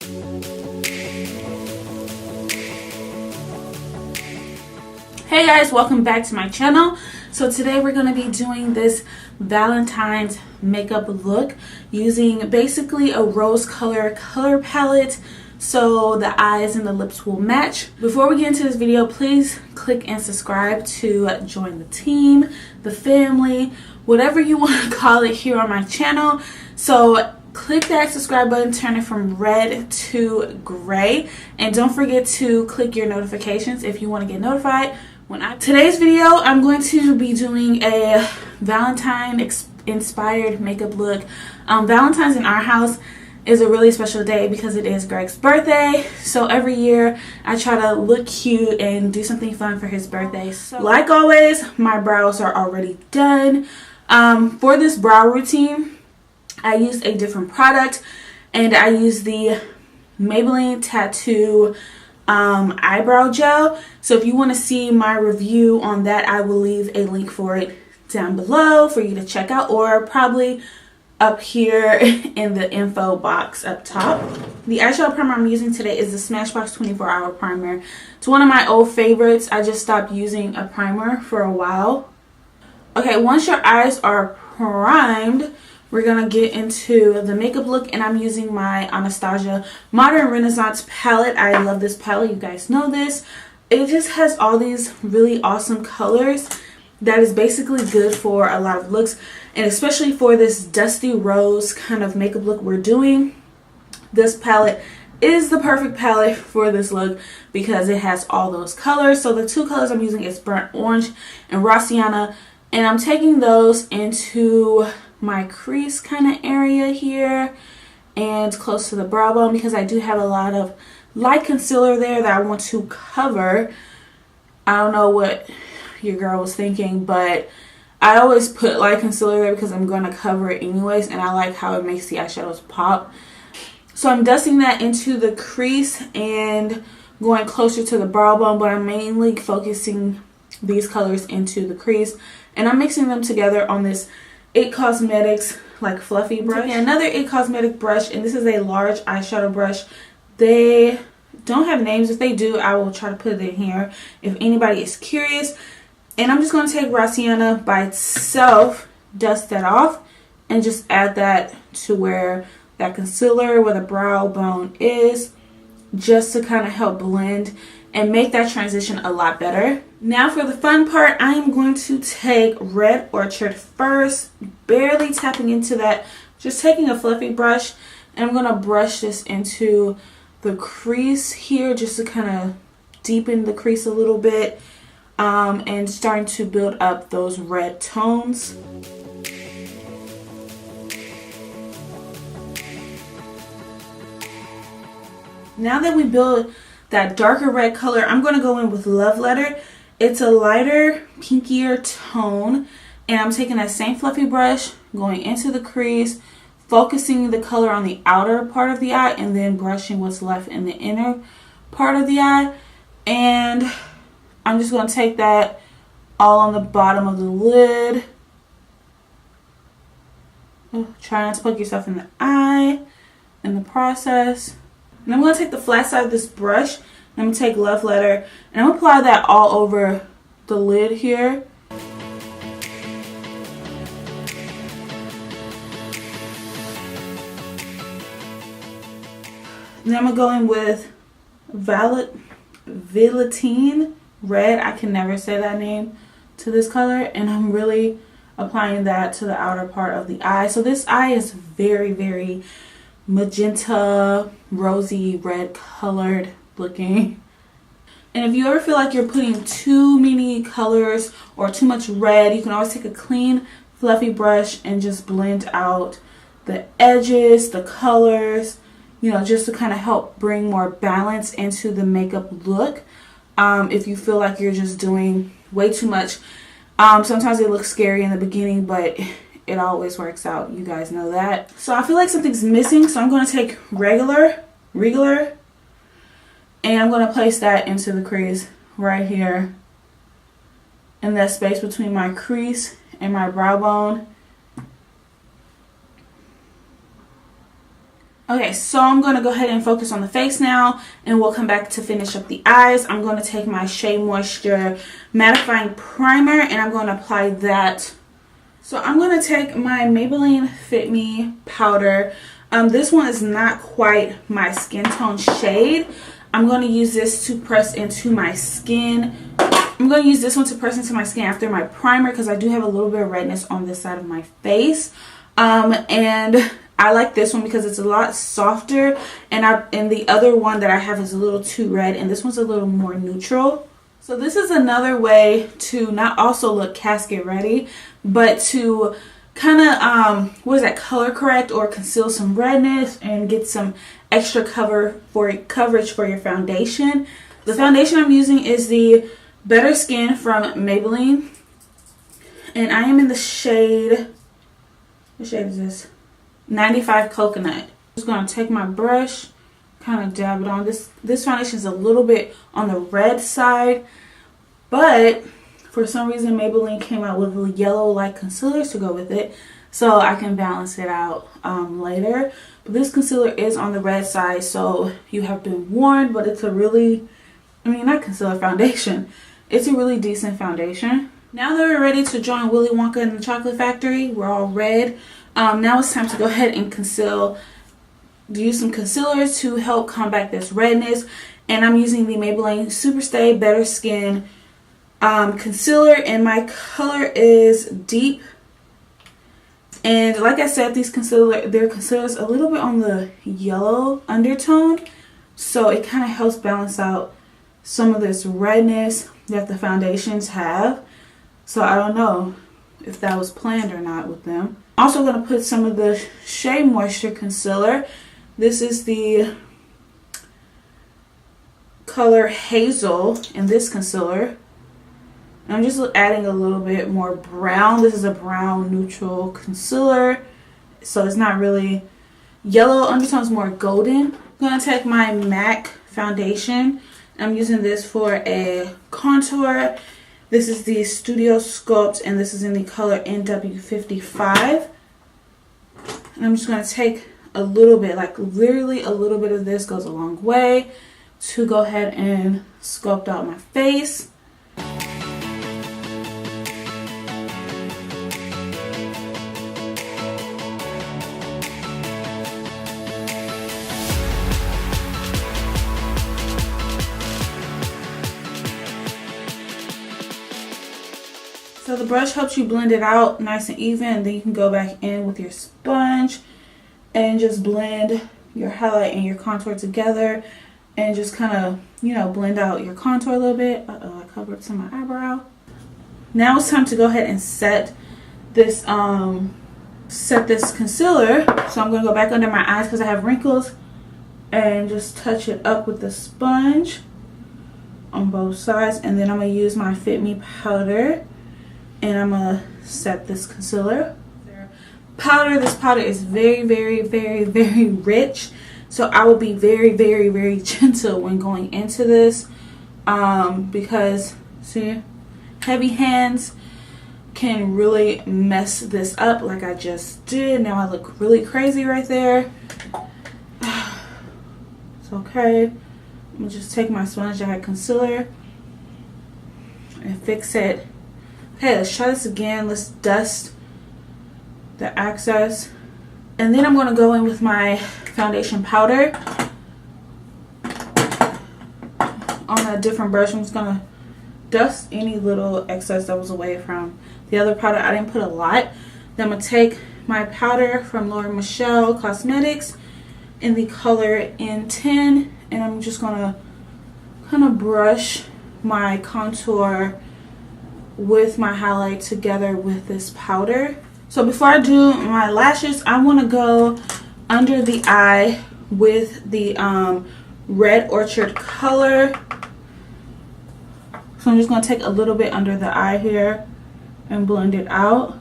Hey guys, welcome back to my channel. So today we're going to be doing this Valentine's makeup look using basically a rose color palette so the eyes and the lips will match. Before we get into this video, please click and subscribe to join the team, the family, whatever you want to call it here on my channel. So click that subscribe button, turn it from red to gray, and don't forget to click your notifications if you want to get notified. Today's video, I'm going to be doing a Valentine inspired makeup look. Valentine's in our house is a really special day because it is Greg's birthday. So every year I try to look cute and do something fun for his birthday. So like always, my brows are already done. For this brow routine, I used a different product, and I used the Maybelline Tattoo eyebrow gel. So if you want to see my review on that, I will leave a link for it down below for you to check out, or probably up here in the info box up top. The eyeshadow primer I'm using today is the Smashbox 24-hour primer. It's one of my old favorites. I just stopped using a primer for a while. Okay, once your eyes are primed, we're gonna get into the makeup look, and I'm using my Anastasia Modern Renaissance palette. I love this palette, you guys know this. It just has all these really awesome colors that is basically good for a lot of looks, and especially for this dusty rose kind of makeup look we're doing. This palette is the perfect palette for this look because it has all those colors. So the two colors I'm using is Burnt Orange and Raw Sienna, and I'm taking those into my crease kind of area here and close to the brow bone because I do have a lot of light concealer there that I want to cover. I don't know what your girl was thinking, but I always put light concealer there because I'm going to cover it anyways, and I like how it makes the eyeshadows pop. So I'm dusting that into the crease and going closer to the brow bone, but I'm mainly focusing these colors into the crease, and I'm mixing them together on this It Cosmetics like fluffy brush. Okay, another It Cosmetic brush, and this is a large eyeshadow brush. They don't have names. If they do, I will try to put it in here if anybody is curious. And I'm just going to take Raw Sienna by itself, dust that off, and just add that to where that concealer, where the brow bone is, just to kind of help blend and make that transition a lot better. Now for the fun part, I am going to take Red Orchard first, barely tapping into that, just taking a fluffy brush, and I'm going to brush this into the crease here just to kind of deepen the crease a little bit, and starting to build up those red tones. Now that we build that darker red color, I'm going to go in with Love Letter. It's a lighter, pinkier tone, and I'm taking that same fluffy brush, going into the crease, focusing the color on the outer part of the eye, and then brushing what's left in the inner part of the eye. And I'm just going to take that all on the bottom of the lid. Try not to poke yourself in the eye in the process. And I'm going to take the flat side of this brush, and I'm going to take Love Letter, and I'm going to apply that all over the lid here. Then I'm going to go in with Valentine Red. I can never say that name to this color, and I'm really applying that to the outer part of the eye. So this eye is very, very magenta, rosy, red colored looking. And if you ever feel like you're putting too many colors or too much red, you can always take a clean fluffy brush and just blend out the edges, the colors, you know, just to kind of help bring more balance into the makeup look. If you feel like you're just doing way too much, sometimes it looks scary in the beginning, but it always works out. You guys know that. So I feel like something's missing, so I'm going to take regular, and I'm going to place that into the crease right here in that space between my crease and my brow bone. Okay, so I'm going to go ahead and focus on the face now, and we'll come back to finish up the eyes. I'm going to take my Shea Moisture mattifying primer, and I'm going to apply that. So I'm going to take my Maybelline Fit Me powder. This one is not quite my skin tone shade. I'm going to use this to press into my skin. I'm going to use this one to press into my skin after my primer because I do have a little bit of redness on this side of my face. And I like this one because it's a lot softer, and the other one that I have is a little too red, and this one's a little more neutral. So this is another way to not also look casket ready, but to kind of color correct or conceal some redness and get some extra coverage for your foundation. The foundation I'm using is the Better Skin from Maybelline, and I am in the shade, what shade is this? 95 Coconut. I'm just going to take my brush, kind of dab it on. This foundation is a little bit on the red side, but for some reason Maybelline came out with a yellow like concealers to go with it, so I can balance it out later. But this concealer is on the red side, so you have been warned, but it's a really, not concealer, foundation. It's a really decent foundation. Now that we're ready to join Willy Wonka and the Chocolate Factory, we're all red. Now it's time to go ahead and use some concealer to help combat this redness. And I'm using the Maybelline Superstay Better Skin concealer, and my color is Deep. And like I said, their concealer is a little bit on the yellow undertone, so it kind of helps balance out some of this redness that the foundations have. So I don't know if that was planned or not with them. Also going to put some of the Shea Moisture concealer. This is the color Hazel in this concealer. And I'm just adding a little bit more brown. This is a brown neutral concealer, so it's not really yellow undertones, more golden. I'm going to take my MAC foundation. I'm using this for a contour. This is the Studio Sculpt, and this is in the color NW55. And I'm just going to take a little bit, like literally a little bit of this goes a long way to go ahead and sculpt out my face. So the brush helps you blend it out nice and even, and then you can go back in with your sponge and just blend your highlight and your contour together, and just kind of, blend out your contour a little bit. I covered some of my eyebrow. Now it's time to go ahead and set this concealer. So I'm going to go back under my eyes because I have wrinkles, and just touch it up with the sponge on both sides, and then I'm going to use my Fit Me powder. And I'm going to set this concealer. This powder is very, very, very, very rich. So I will be very, very, very gentle when going into this. Because, see, heavy hands can really mess this up like I just did. Now I look really crazy right there. It's okay. I'm going to just take my sponge that had concealer and fix it. Okay, let's try this again. Let's dust the excess. And then I'm going to go in with my foundation powder on a different brush. I'm just going to dust any little excess that was away from the other powder. I didn't put a lot. Then I'm going to take my powder from Laura Michelle Cosmetics in the color N10. And I'm just going to kind of brush my contour with my highlight together with this powder. So before I do my lashes, I want to go under the eye with the Red Orchard color. So I'm just going to take a little bit under the eye here and blend it out.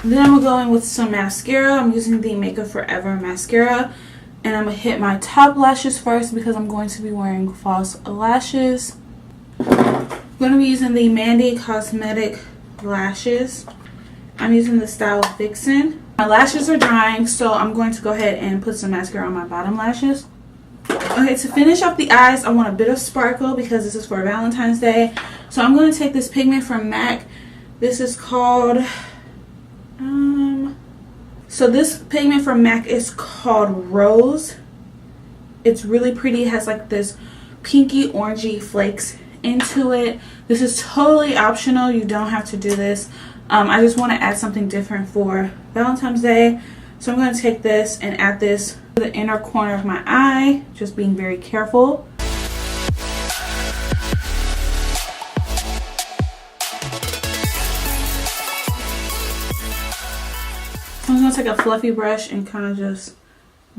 Then I'm going to go in with some mascara. I'm using the Makeup Forever mascara. And I'm going to hit my top lashes first because I'm going to be wearing false lashes. I'm going to be using the Mandy Cosmetic lashes. I'm using the style Vixen. My lashes are drying, so I'm going to go ahead and put some mascara on my bottom lashes. Okay, to finish off the eyes, I want a bit of sparkle because this is for Valentine's Day. So I'm going to take this pigment from MAC. This is called, so this pigment from MAC is called Rose. It's really pretty. It has like this pinky orangey flakes into it. This is totally optional. You don't have to do this. I just want to add something different for Valentine's Day. So I'm going to take this and add this to the inner corner of my eye, just being very careful. I'm going to take a fluffy brush and kind of just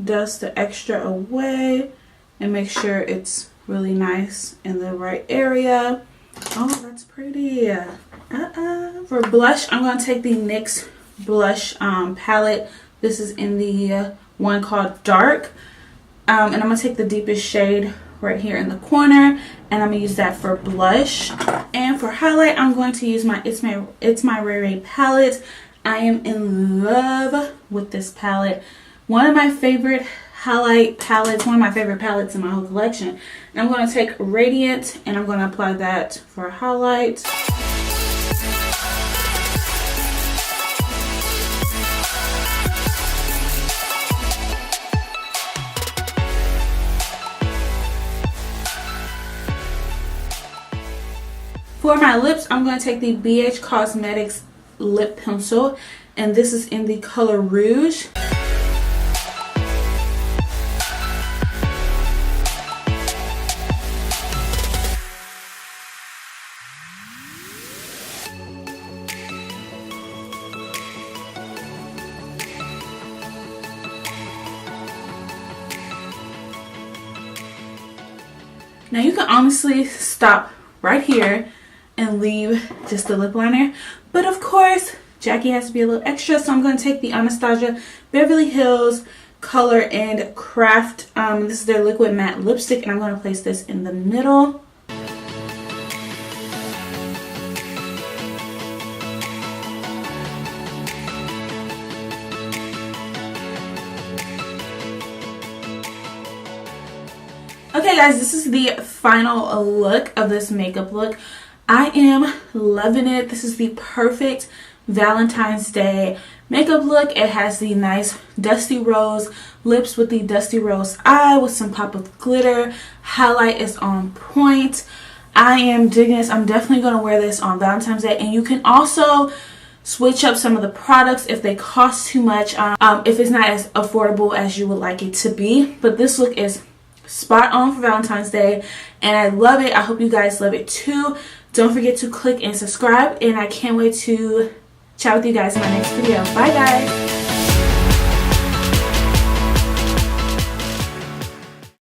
dust the extra away and make sure it's really nice in the right area. Oh, that's pretty. For blush, I'm going to take the NYX blush palette. This is in the one called Dark. And I'm going to take the deepest shade right here in the corner, and I'm going to use that for blush. And for highlight, I'm going to use my It's My Ray Ray palette. I am in love with this palette. One of my favorite highlight palettes, one of my favorite palettes in my whole collection. And I'm going to take Radiant and I'm going to apply that for highlight. For my lips, I'm going to take the BH Cosmetics lip pencil, and this is in the color Rouge. Now you can honestly stop right here and leave just the lip liner, but of course Jackie has to be a little extra, so I'm going to take the Anastasia Beverly Hills Color and Craft. This is their liquid matte lipstick, and I'm going to place this in the middle. Okay guys, this is the final look of this makeup look. I am loving it. This is the perfect Valentine's Day makeup look. It has the nice dusty rose lips with the dusty rose eye with some pop of glitter. Highlight is on point. I am digging this. I'm definitely going to wear this on Valentine's Day. And you can also switch up some of the products if they cost too much, if it's not as affordable as you would like it to be. But this look is spot on for Valentine's Day, and I love it. I hope you guys love it too. Don't forget to click and subscribe, and I can't wait to chat with you guys in my next video. Bye guys.